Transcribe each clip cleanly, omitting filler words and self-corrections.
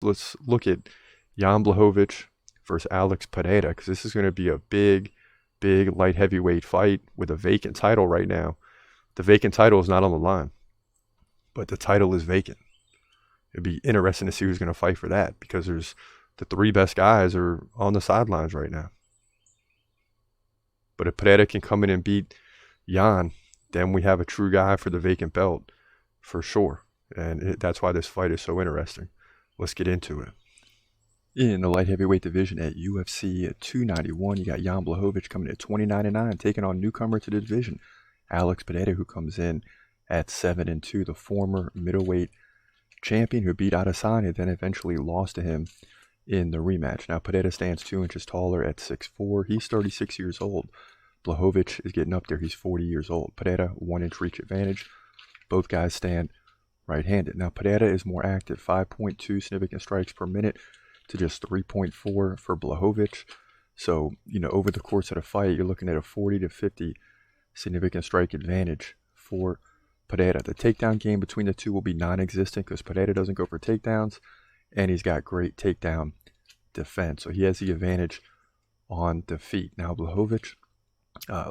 Let's look at Jan Blachowicz versus Alex Pereira, because this is going to be a big light heavyweight fight with a vacant title right now. The vacant title is not on the line, but the title is vacant. It'd be interesting to see who's going to fight for that, because there's the three best guys are on the sidelines right now. But if Pereira can come in and beat Jan, then we have a true guy for the vacant belt for sure. And that's why this fight is so interesting. Let's get into it. In the light heavyweight division at UFC at 291, you got Jan Blachowicz coming at 29-9, taking on newcomer to the division, Alex Pereira, who comes in at 7-2, the former middleweight champion who beat Adesanya, then eventually lost to him in the rematch. Now Pereira stands 2 inches taller at 6'4". He's 36 years old. Blachowicz is getting up there. He's 40 years old. Pereira, 1-inch reach advantage. Both guys stand right-handed. Now Pereira is more active, 5.2 significant strikes per minute to just 3.4 for Blachowicz. So, over the course of the fight, you're looking at a 40 to 50 significant strike advantage for Pereira. The takedown game between the two will be non-existent because Pereira doesn't go for takedowns, and he's got great takedown defense. So he has the advantage on defeat. Now Blachowicz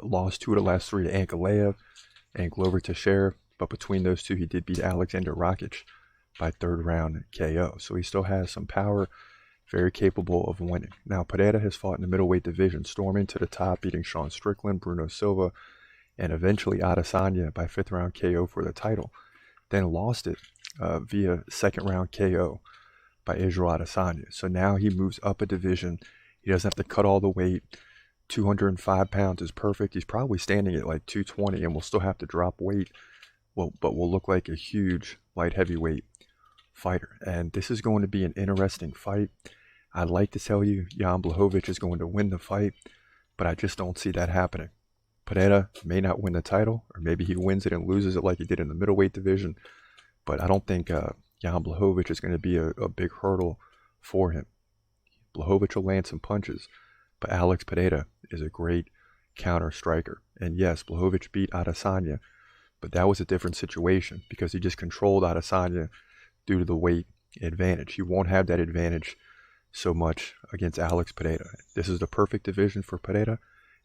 lost 2 of the last 3 to Ankalaev and Glover Teixeira, but between those two, he did beat Alexander Rakic by 3rd round KO. So he still has some power, very capable of winning. Now Pereira has fought in the middleweight division, storming to the top, beating Sean Strickland, Bruno Silva, and eventually Adesanya by 5th round KO for the title. Then lost it via 2nd round KO by Israel Adesanya. So now he moves up a division. He doesn't have to cut all the weight. 205 pounds is perfect. He's probably standing at like 220 and will still have to drop weight, but will look like a huge light heavyweight fighter. And this is going to be an interesting fight. I'd like to tell you Jan Blachowicz is going to win the fight, but I just don't see that happening. Pereira may not win the title, or maybe he wins it and loses it like he did in the middleweight division, but I don't think Jan Blachowicz is going to be a big hurdle for him. Blachowicz will land some punches, but Alex Pereira is a great counter striker. And yes, Blachowicz beat Adesanya, but that was a different situation because he just controlled Adesanya due to the weight advantage. He won't have that advantage so much against Alex Pereira. This is the perfect division for Pereira,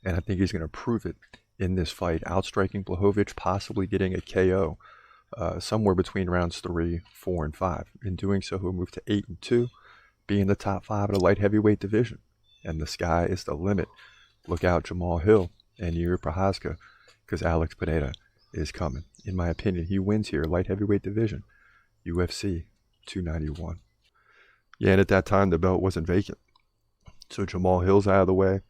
and I think he's going to prove it in this fight, outstriking Blachowicz, possibly getting a KO somewhere between rounds 3, 4, and 5. In doing so, he'll move to 8-2, be in the top 5 of the light heavyweight division. And the sky is the limit. Look out, Jamal Hill and Yuri Prochazka, because Alex Pereira is coming. In my opinion, he wins here, light heavyweight division, UFC 291. Yeah, and at that time, the belt wasn't vacant. So Jamal Hill's out of the way.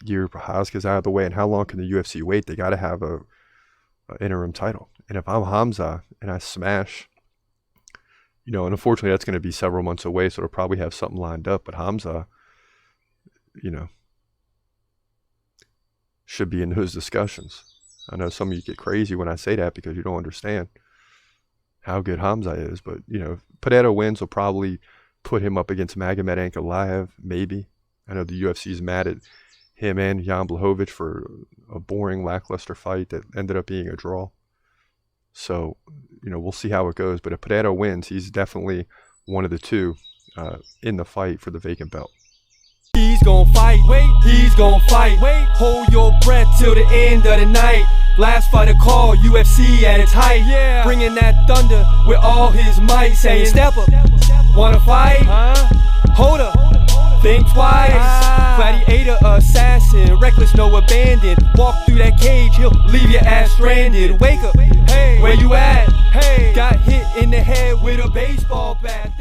Yuri Prochazka's out of the way. And how long can the UFC wait? They got to have a interim title. And if I'm Hamza and I smash, and unfortunately that's going to be several months away, so they'll probably have something lined up. But Hamza, should be in those discussions. I know some of you get crazy when I say that because you don't understand how good Hamza is. But, if Pereira wins, will probably put him up against Magomed Ankalaev, maybe. I know the UFC is mad at him and Jan Blachowicz for a boring, lackluster fight that ended up being a draw. So, we'll see how it goes. But if Pereira wins, he's definitely one of the two in the fight for the vacant belt. He's gon' fight, wait, he's gon' fight, wait, hold your breath till the end of the night. Last fighter call, UFC at its height, yeah. Bringing that thunder with all his might, saying step up, wanna fight, hold up, think twice, gladiator, assassin, reckless, no abandon, walk through that cage, he'll leave your ass stranded, wake up, hey, where you at, hey, got hit in the head with a baseball bat.